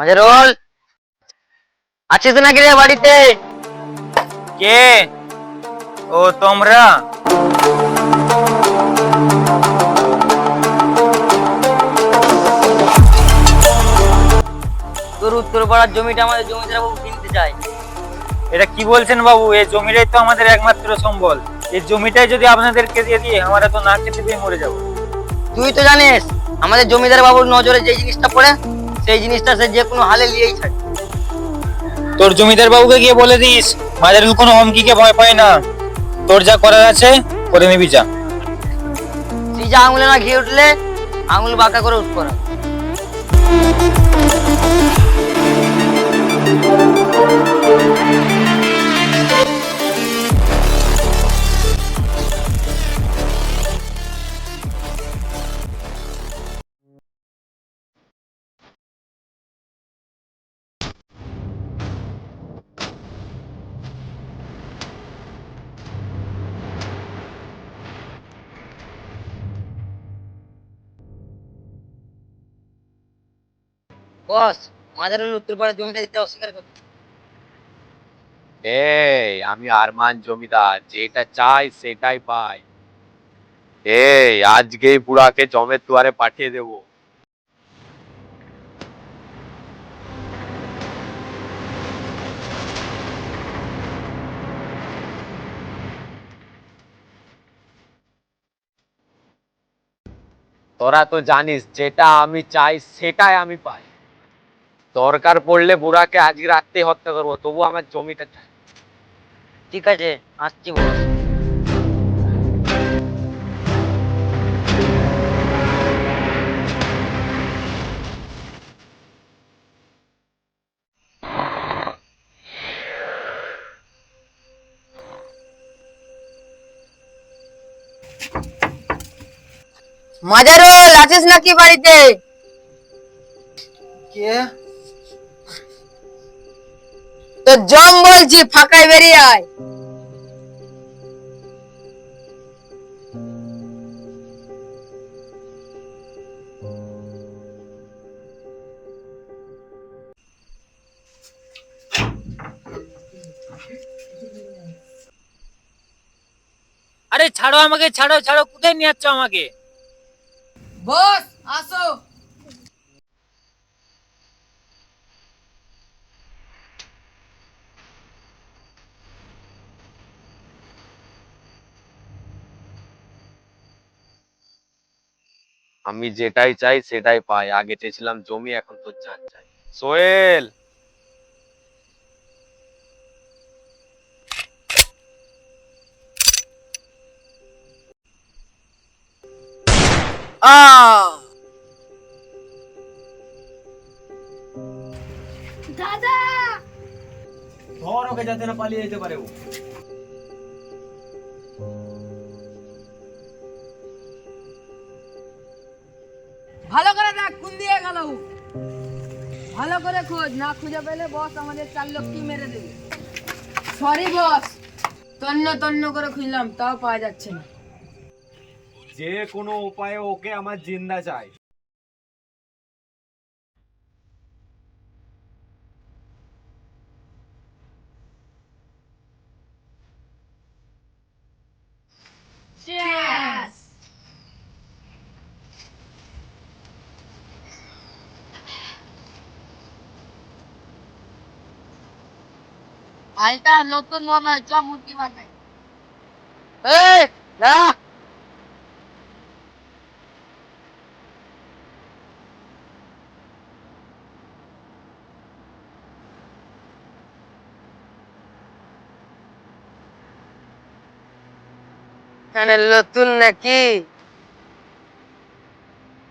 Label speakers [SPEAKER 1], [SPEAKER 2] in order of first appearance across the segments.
[SPEAKER 1] মাজেরুল, আছিস নাকি রে বাড়িতে?
[SPEAKER 2] কে? ও তোমরা?
[SPEAKER 1] তোর উত্তরপাড়ার জমিটা আমাদের জমিদার বাবু কিনতে চায়।
[SPEAKER 2] এটা কি বলছেন বাবু? এই জমিটাই তো আমাদের একমাত্র সম্বল। এই জমিটাই যদি আপনাদেরকে দিয়ে দিই, আমরা তো না খেতে পেয়ে মরে যাব।
[SPEAKER 1] তুই তো জানিস আমাদের জমিদার বাবুর নজরে যে জিনিসটা পড়ে সেই জিনিসটা সে যে কোনো হালে নিয়েই ছাড়ে।
[SPEAKER 2] তোর জমিদার বাবুকে গিয়ে বলে দিস মাদারুল কোনো হুমকিকে ভয় পায় না। তোর যা করার আছে করে নিবি যা।
[SPEAKER 1] সিজা আঙুলে না ঘি উঠলে আঙুল বাঁকা করে উঠ করা। বস, মাদারুল উত্তরপাড়ার জমিটা দিতে অস্বীকার করে।
[SPEAKER 3] আমি আরমান জমিদার, যেটা চাই সেটাই পাই। আজকেই বুড়াকে জমের দুয়ারে পাঠিয়ে দেবো। তোরা তো জানিস যেটা আমি চাই সেটাই আমি পাই। দরকার পড়লে বুড়াকে আজকে রাত্রে হত্যা করবো, তবু আমার জমিটা চাই।
[SPEAKER 1] ঠিক আছে, আসছি বস। মাজারুল, আছিস নাকি বাড়িতে?
[SPEAKER 2] কে?
[SPEAKER 1] তো জম বলছি, ফাঁকায় বেরিয়ে আয়।
[SPEAKER 2] আরে ছাড়ো আমাকে, ছাড়ো ছাড়ো, কোথায় নিয়ে যাচ্ছ আমাকে?
[SPEAKER 1] বস, আসো।
[SPEAKER 3] আমি যেটাই চাই সেটাই পাই। আগে চেয়েছিলাম জমি, এখন তো জান চাই। সোহেল,
[SPEAKER 4] দাদা,
[SPEAKER 2] ধর ওকে যাতে না পালিয়ে যেতে পারে ও।
[SPEAKER 4] ভালো করে দেখ কোন দিয়ে গেল ও। ভালো করে খোঁজ, না খুঁজে পেলে বস আমাদের 4 লোককে মেরে দেবে। সরি বস, তন্ন তন্ন করে খুঁজলাম তাও পাওয়া যাচ্ছে না।
[SPEAKER 3] যে কোনো উপায়ে ওকে আমার জিন্দা চাই।
[SPEAKER 1] আলটা নতুন মনে হয়, চ মুরগি বানাই। এই, না। এখানে নতুন নাকি?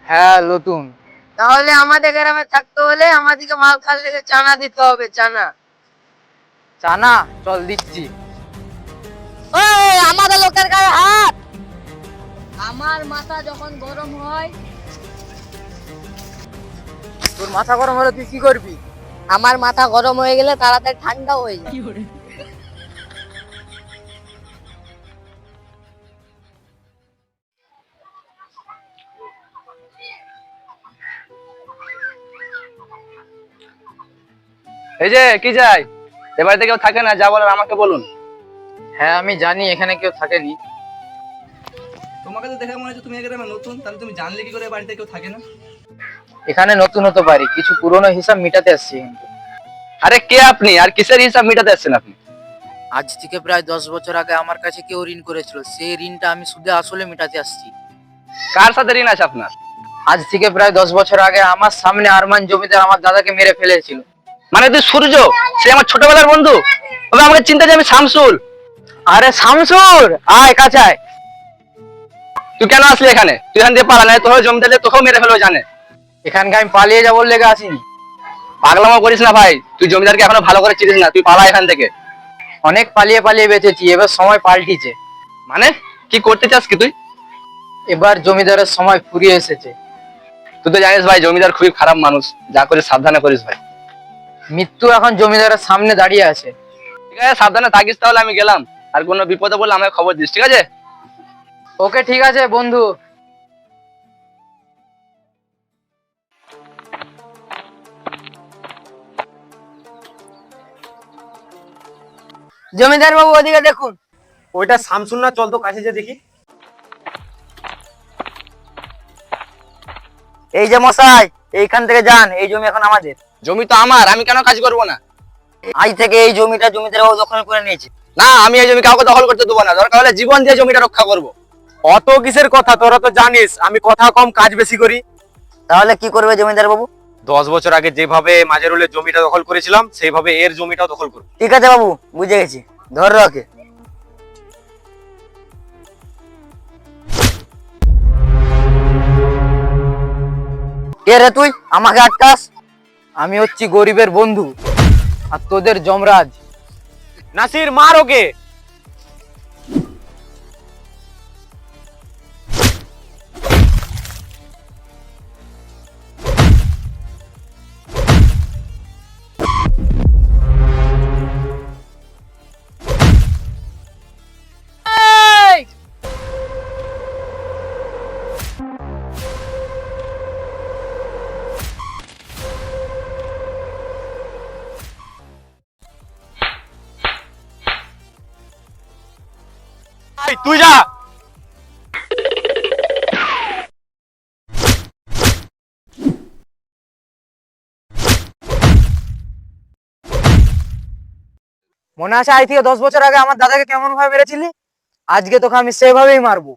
[SPEAKER 2] হ্যাঁ নতুন।
[SPEAKER 1] তাহলে আমাদের গ্রামে থাকতে হলে আমাদেরকে মাল খাল থেকে চানা দিতে হবে, চানা।
[SPEAKER 2] চানা চল দিচ্ছি।
[SPEAKER 1] ওই, আমাদের লোকের গায়ে হাত।
[SPEAKER 4] আমার মাথা যখন গরম হয়,
[SPEAKER 2] তোর মাথা গরম হলে তুই কি করবি?
[SPEAKER 1] আমার মাথা গরম হয়ে গেলে তাড়াতাড়ি ঠান্ডা হয়ে যায়।
[SPEAKER 5] এই যে কি চাই? এ বাড়িতে কেউ থাকে না, যা বলার আমাকে বলুন।
[SPEAKER 2] হ্যাঁ আমি জানি এখানে কেউ থাকেনি।
[SPEAKER 5] তোমাকে তো দেখে মনে হচ্ছে তুমি এখানে নতুন, তাহলে তুমি জানলে কি করে এ বাড়িতে কেউ থাকে না?
[SPEAKER 2] এখানে নতুন হতে পারি, কিছু পুরনো হিসাব মিটাতে আসছি কিন্তু।
[SPEAKER 5] আরে কে আপনি, আর কিসের হিসাব মিটাতে আসছেন আপনি?
[SPEAKER 6] আজ থেকে প্রায় 10 বছর আগে আমার কাছে কেউ ঋণ করেছিল, সেই ঋণটা আমি সুদে আসলে মেটাতে আসছি।
[SPEAKER 5] কার সাথে ঋণ আছে আপনার?
[SPEAKER 2] আজ থেকে প্রায় 10 বছর আগে আমার সামনে আরমান জমিদার আমার দাদাকে মেরে ফেলেছিল।
[SPEAKER 5] মানে তুই সূর্য, সে আমার ছোটবেলার বন্ধু? তবে আমাকে চিন্তা যে আমি শামসুল।
[SPEAKER 2] আরে শামসুর, আয় কাছে আয়।
[SPEAKER 5] তুই কেন আসলি এখানে? তুই এখান দিয়ে পালা, না তোর জমিদার তোকেও মেরে ফেলবে জানে।
[SPEAKER 2] এখানকে আমি পালিয়ে যাবো লেগে আসিনি।
[SPEAKER 5] পাগলামো করিস না ভাই, তুই জমিদারকে এখনো ভালো করে চিনিস না, তুই পালা এখান থেকে।
[SPEAKER 2] অনেক পালিয়ে পালিয়ে বেঁচেছি, এবার সময় পাল্টিছে।
[SPEAKER 5] মানে কি করতে চাস কি তুই?
[SPEAKER 2] এবার জমিদারের সময় ফুরিয়ে এসেছে।
[SPEAKER 5] তুই তো জানিস ভাই, জমিদার খুবই খারাপ মানুষ, যা করিস সাবধানে করিস ভাই।
[SPEAKER 2] মৃত্যু এখন জমিদারের সামনে দাঁড়িয়ে আছে।
[SPEAKER 5] ঠিক আছে, সাবধানে থাকিস, তাহলে আমি গেলাম। আর কোনো বিপদে বললে আমাকে খবর দিস, ঠিক আছে?
[SPEAKER 2] ওকে ঠিক আছে বন্ধু।
[SPEAKER 1] জমিদার বাবু ওদিকে দেখুন।
[SPEAKER 7] ওইটা শামসুন না, চল তো কাছে যে দেখি।
[SPEAKER 1] এই যে মশাই, এইখান থেকে যান, এই জমি এখন আমাদের।
[SPEAKER 5] জমি তো আমার, আমি কেন কাজ করবো না?
[SPEAKER 1] আজ থেকে এই জমিটা জমিদার বাবু দখল করে নিয়েছে।
[SPEAKER 5] না, আমি এই জমি কাউকে দখল করতে দেবো না, দরকার হলে জীবন দিয়ে জমিটা রক্ষা করবো।
[SPEAKER 7] অত কিসের কথা, তোরা তো জানিস আমি কথা কম কাজ বেশি করি।
[SPEAKER 1] তাহলে কি করবে জমিদার বাবু?
[SPEAKER 7] 10 বছর আগে যেভাবে মাজারুলের জমিটা দখল করেছিলাম, সেইভাবে এর জমিটাও দখল করব।
[SPEAKER 1] ঠিক আছে বাবু, বুঝে গেছি। ধর রাখে। কে রে তুই, আমাকে আটকাস?
[SPEAKER 2] আমি হচ্ছি গরিবের বন্ধু, আর তোদের যমরাজ।
[SPEAKER 7] নাসির, মার ওকে। তুই যা।
[SPEAKER 2] মনে আছে আজ থেকে 10 বছর আগে আমার দাদাকে কেমন ভাবে মেরেছিলি? আজকে তোকে আমি সেভাবেই মারবো।